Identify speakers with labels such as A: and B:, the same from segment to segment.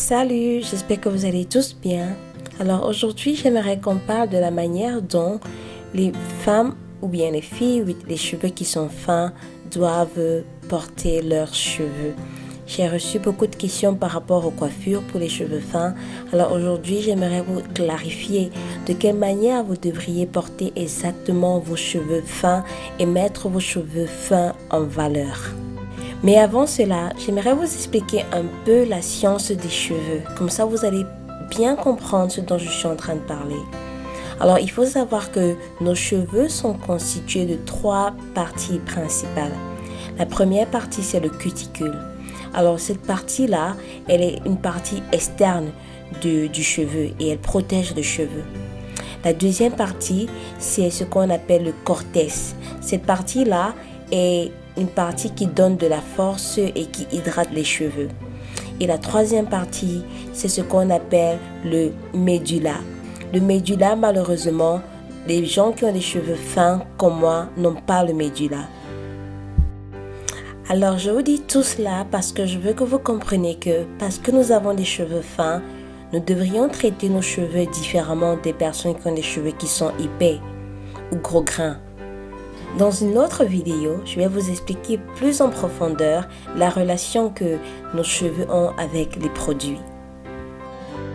A: Salut, j'espère que vous allez tous bien. Alors aujourd'hui, j'aimerais qu'on parle de la manière dont les femmes ou bien les filles avec les cheveux qui sont fins doivent porter leurs cheveux. J'ai reçu beaucoup de questions par rapport aux coiffures pour les cheveux fins. Alors aujourd'hui, j'aimerais vous clarifier de quelle manière vous devriez porter exactement vos cheveux fins et mettre vos cheveux fins en valeur. Mais avant cela, j'aimerais vous expliquer un peu la science des cheveux. Comme ça, vous allez bien comprendre ce dont je suis en train de parler. Alors, il faut savoir que nos cheveux sont constitués de 3 parties principales. La première partie, c'est le cuticule. Alors, cette partie-là, elle est une partie externe du cheveu et elle protège le cheveu. La deuxième partie, c'est ce qu'on appelle le cortex. Cette partie-là est une partie qui donne de la force et qui hydrate les cheveux. Et la troisième partie, c'est ce qu'on appelle le médula. Le médula, malheureusement, les gens qui ont des cheveux fins comme moi n'ont pas le médula. Alors, je vous dis tout cela parce que je veux que vous compreniez que parce que nous avons des cheveux fins, nous devrions traiter nos cheveux différemment des personnes qui ont des cheveux qui sont épais ou gros grains. Dans une autre vidéo, je vais vous expliquer plus en profondeur la relation que nos cheveux ont avec les produits.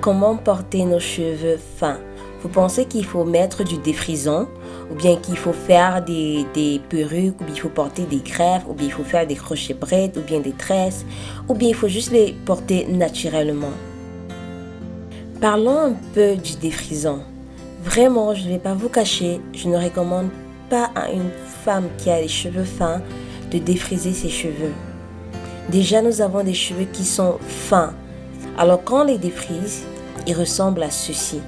A: Comment porter nos cheveux fins? Vous pensez qu'il faut mettre du défrisant, ou bien qu'il faut faire des perruques, ou bien il faut porter des greffes, ou bien il faut faire des crochets braids, ou bien des tresses, ou bien il faut juste les porter naturellement. Parlons un peu du défrisant. Vraiment, je ne vais pas vous cacher, je ne recommande pas à une femme qui a les cheveux fins de défriser ses cheveux. Déjà, nous avons des cheveux qui sont fins. Alors, quand on les défrise, ils ressemblent à ceci.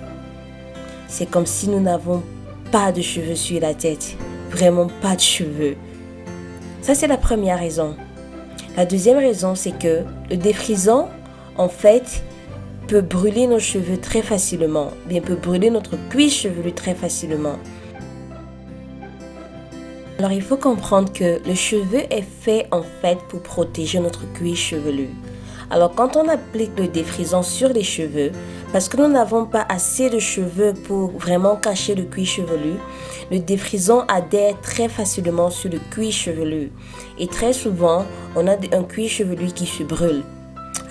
A: C'est comme si nous n'avons pas de cheveux sur la tête. Vraiment pas de cheveux. Ça, c'est la première raison. La deuxième raison, c'est que le défrisant, en fait, peut brûler nos cheveux très facilement. Bien, peut brûler notre cuir chevelu très facilement. Alors, il faut comprendre que le cheveu est fait en fait pour protéger notre cuir chevelu. Alors, quand on applique le défrisant sur les cheveux, parce que nous n'avons pas assez de cheveux pour vraiment cacher le cuir chevelu, le défrisant adhère très facilement sur le cuir chevelu. Et très souvent, on a un cuir chevelu qui se brûle.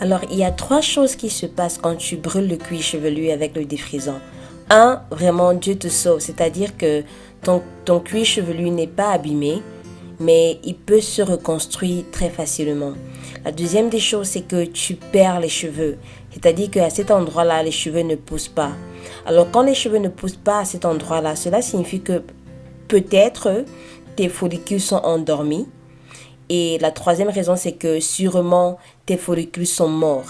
A: Alors, il y a 3 choses qui se passent quand tu brûles le cuir chevelu avec le défrisant. 1, vraiment, Dieu te sauve, c'est-à-dire que ton cuir chevelu n'est pas abîmé, mais il peut se reconstruire très facilement. La deuxième des choses, c'est que tu perds les cheveux, c'est-à-dire qu'à cet endroit-là, les cheveux ne poussent pas. Alors, quand les cheveux ne poussent pas à cet endroit-là, cela signifie que peut-être tes follicules sont endormis. Et la troisième raison, c'est que sûrement tes follicules sont morts.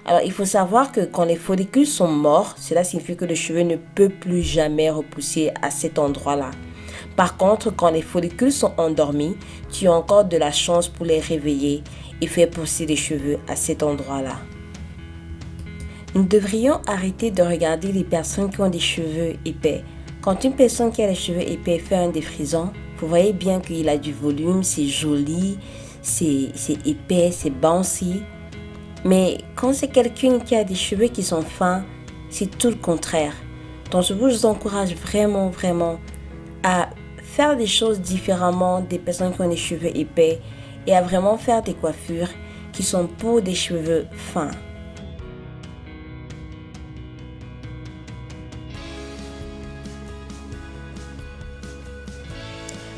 A: Alors, il faut savoir que quand les follicules sont morts, cela signifie que le cheveu ne peut plus jamais repousser à cet endroit-là. Par contre, quand les follicules sont endormis, tu as encore de la chance pour les réveiller et faire pousser les cheveux à cet endroit-là. Nous devrions arrêter de regarder les personnes qui ont des cheveux épais. Quand une personne qui a les cheveux épais fait un défrisant, vous voyez bien qu'il a du volume, c'est joli, c'est épais, c'est bouncy. Mais quand c'est quelqu'un qui a des cheveux qui sont fins, c'est tout le contraire. Donc je vous encourage vraiment à faire des choses différemment des personnes qui ont des cheveux épais et à vraiment faire des coiffures qui sont pour des cheveux fins.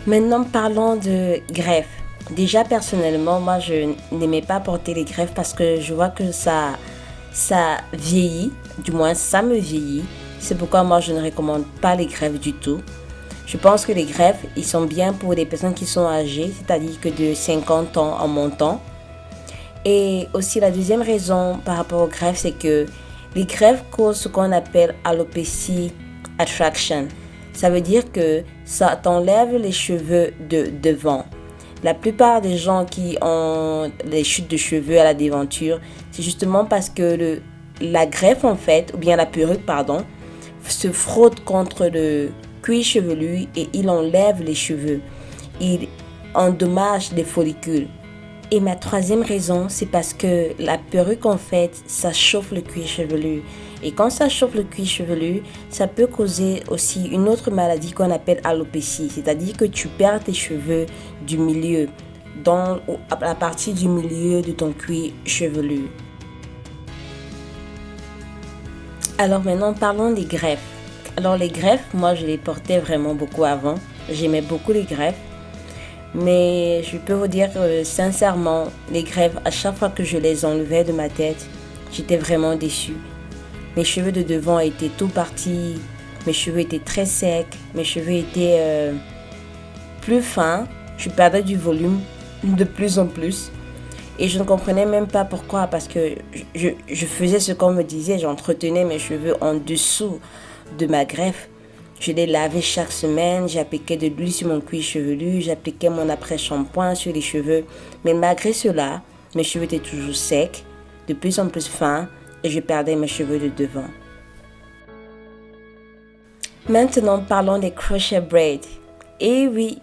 A: Maintenant, parlons de greffes. Déjà, personnellement, moi, je n'aimais pas porter les greffes parce que je vois que ça vieillit. Du moins, ça me vieillit. C'est pourquoi moi, je ne recommande pas les greffes du tout. Je pense que les greffes, ils sont bien pour les personnes qui sont âgées, c'est-à-dire que de 50 ans en montant. Et aussi, la deuxième raison par rapport aux greffes, c'est que les greffes causent ce qu'on appelle alopecia attraction. Ça veut dire que ça t'enlève les cheveux de devant. La plupart des gens qui ont les chutes de cheveux à la déventure, c'est justement parce que la greffe en fait, ou bien la perruque pardon, se frotte contre le cuir chevelu et il enlève les cheveux. Il endommage les follicules. Et ma troisième raison, c'est parce que la perruque, en fait, ça chauffe le cuir chevelu. Et quand ça chauffe le cuir chevelu, ça peut causer aussi une autre maladie qu'on appelle alopécie. C'est-à-dire que tu perds tes cheveux du milieu, à partir du milieu de ton cuir chevelu. Alors maintenant, parlons des greffes. Alors les greffes, moi je les portais vraiment beaucoup avant. J'aimais beaucoup les greffes. Mais je peux vous dire sincèrement, les greffes, à chaque fois que je les enlevais de ma tête, j'étais vraiment déçue. Mes cheveux de devant étaient tout partis, mes cheveux étaient très secs, mes cheveux étaient plus fins, je perdais du volume de plus en plus. Et je ne comprenais même pas pourquoi, parce que je faisais ce qu'on me disait, j'entretenais mes cheveux en dessous de ma greffe. Je les lavais chaque semaine, j'appliquais de l'huile sur mon cuir chevelu, j'appliquais mon après-shampoing sur les cheveux. Mais malgré cela, mes cheveux étaient toujours secs, de plus en plus fins, et je perdais mes cheveux de devant. Maintenant, parlons des crochet braids. Et oui,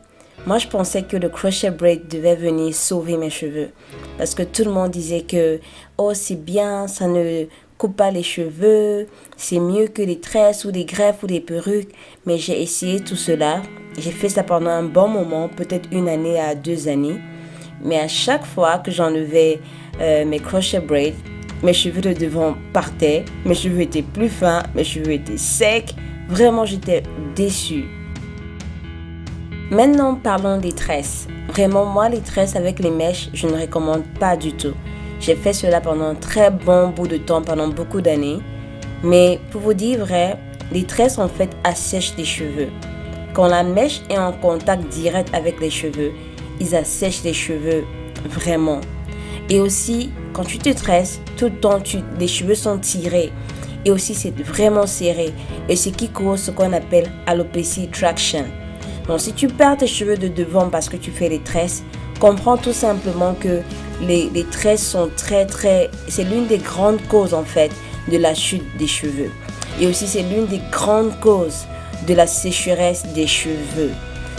A: moi je pensais que le crochet braid devait venir sauver mes cheveux. Parce que tout le monde disait que « Oh, c'est bien, ça ne coupe pas les cheveux, c'est mieux que les tresses ou les greffes ou les perruques. » Mais j'ai essayé tout cela. J'ai fait ça pendant un bon moment, peut-être 1 année à 2 années. Mais à chaque fois que j'enlevais mes crochet braids, mes cheveux de devant partaient, mes cheveux étaient plus fins, mes cheveux étaient secs. Vraiment, j'étais déçue. Maintenant, parlons des tresses. Vraiment, moi, les tresses avec les mèches, je ne recommande pas du tout. J'ai fait cela pendant un très bon bout de temps, pendant beaucoup d'années. Mais pour vous dire vrai, les tresses en fait assèchent les cheveux. Quand la mèche est en contact direct avec les cheveux, ils assèchent les cheveux vraiment. Et aussi, quand tu te tresses, tout le temps, les cheveux sont tirés. Et aussi, c'est vraiment serré. Et ce qui cause ce qu'on appelle alopecia traction. Donc, si tu perds tes cheveux de devant parce que tu fais les tresses, comprends tout simplement que les tresses sont c'est l'une des grandes causes en fait de la chute des cheveux. Et aussi, c'est l'une des grandes causes de la sécheresse des cheveux.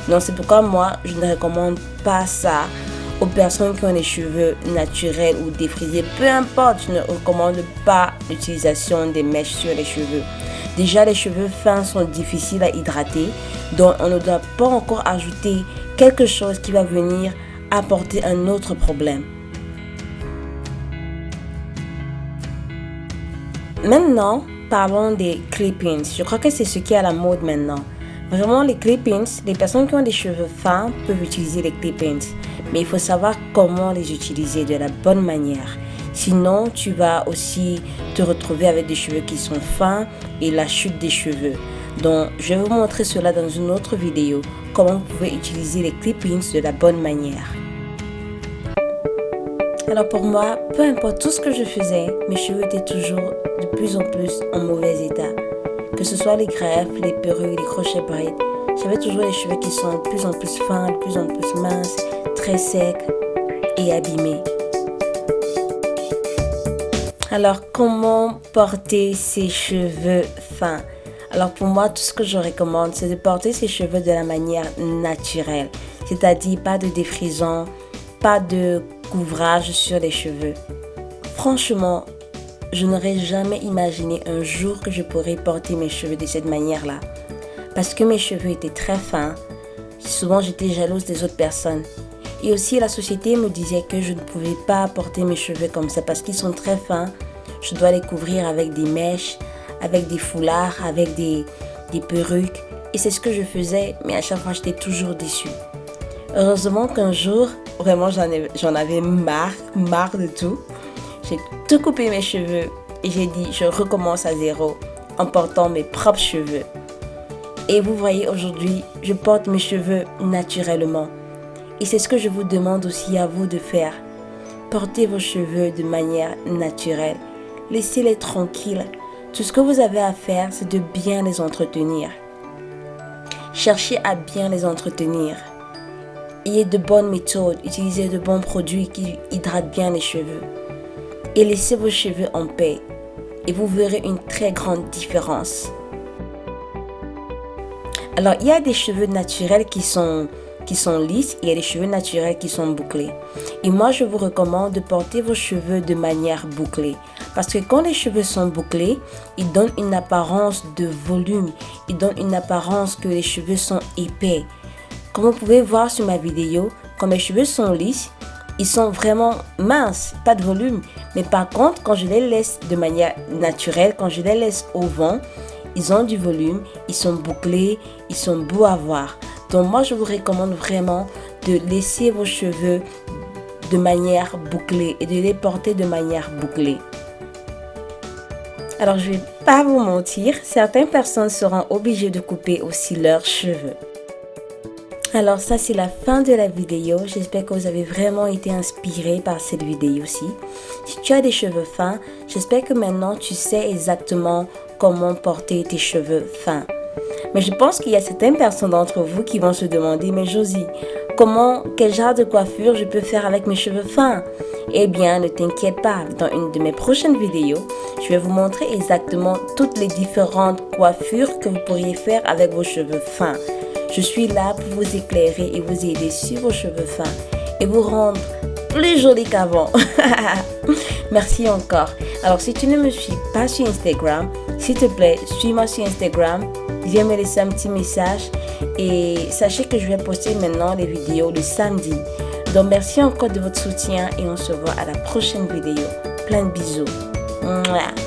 A: Donc, c'est pourquoi moi, je ne recommande pas ça aux personnes qui ont des cheveux naturels ou défrisés. Peu importe, je ne recommande pas l'utilisation des mèches sur les cheveux. Déjà, les cheveux fins sont difficiles à hydrater, donc on ne doit pas encore ajouter quelque chose qui va venir apporter un autre problème. Maintenant, parlons des clip-ins. Je crois que c'est ce qui est à la mode maintenant. Vraiment, les clip-ins, les personnes qui ont des cheveux fins peuvent utiliser les clip-ins. Mais il faut savoir comment les utiliser de la bonne manière. Sinon, tu vas aussi te retrouver avec des cheveux qui sont fins et la chute des cheveux. Donc, je vais vous montrer cela dans une autre vidéo, comment vous pouvez utiliser les clip-ins de la bonne manière. Alors pour moi, peu importe tout ce que je faisais, mes cheveux étaient toujours de plus en plus en mauvais état. Que ce soit les greffes, les perruques, les crochets braids, j'avais toujours les cheveux qui sont de plus en plus fins, de plus en plus minces, très secs et abîmés. Alors, comment porter ses cheveux fins? Alors pour moi, tout ce que je recommande, c'est de porter ses cheveux de la manière naturelle. C'est-à-dire pas de défrisant, pas de couvrage sur les cheveux. Franchement, je n'aurais jamais imaginé un jour que je pourrais porter mes cheveux de cette manière-là. Parce que mes cheveux étaient très fins. Souvent, j'étais jalouse des autres personnes. Et aussi, la société me disait que je ne pouvais pas porter mes cheveux comme ça parce qu'ils sont très fins. Je dois les couvrir avec des mèches, avec des foulards, avec des perruques. Et c'est ce que je faisais, mais à chaque fois, j'étais toujours déçue. Heureusement qu'un jour, vraiment, j'en avais marre de tout. J'ai tout coupé mes cheveux et j'ai dit, je recommence à zéro en portant mes propres cheveux. Et vous voyez, aujourd'hui, je porte mes cheveux naturellement. Et c'est ce que je vous demande aussi à vous de faire. Portez vos cheveux de manière naturelle. Laissez-les tranquilles. Tout ce que vous avez à faire, c'est de bien les entretenir. Cherchez à bien les entretenir. Ayez de bonnes méthodes. Utilisez de bons produits qui hydratent bien les cheveux. Et laissez vos cheveux en paix. Et vous verrez une très grande différence. Alors, il y a des cheveux naturels qui sont qui sont lisses et il y a les cheveux naturels qui sont bouclés. Et moi, je vous recommande de porter vos cheveux de manière bouclée. Parce que quand les cheveux sont bouclés, ils donnent une apparence de volume. Ils donnent une apparence que les cheveux sont épais. Comme vous pouvez voir sur ma vidéo, quand mes cheveux sont lisses, ils sont vraiment minces, pas de volume. Mais par contre, quand je les laisse de manière naturelle, quand je les laisse au vent, ils ont du volume, ils sont bouclés, ils sont beaux à voir. Donc moi, je vous recommande vraiment de laisser vos cheveux de manière bouclée et de les porter de manière bouclée. Alors, je vais pas vous mentir, certaines personnes seront obligées de couper aussi leurs cheveux. Alors ça, c'est la fin de la vidéo. J'espère que vous avez vraiment été inspiré par cette vidéo-ci. Si tu as des cheveux fins, j'espère que maintenant tu sais exactement comment porter tes cheveux fins. Mais je pense qu'il y a certaines personnes d'entre vous qui vont se demander, mais Josie, quel genre de coiffure je peux faire avec mes cheveux fins? Eh bien, ne t'inquiète pas, dans une de mes prochaines vidéos, je vais vous montrer exactement toutes les différentes coiffures que vous pourriez faire avec vos cheveux fins. Je suis là pour vous éclairer et vous aider sur vos cheveux fins et vous rendre plus jolis qu'avant. Merci encore. Alors, si tu ne me suis pas sur Instagram, s'il te plaît, suis-moi sur Instagram. Viens me laisser un petit message et sachez que je vais poster maintenant les vidéos le samedi. Donc, merci encore de votre soutien et on se voit à la prochaine vidéo. Plein de bisous. Mouah.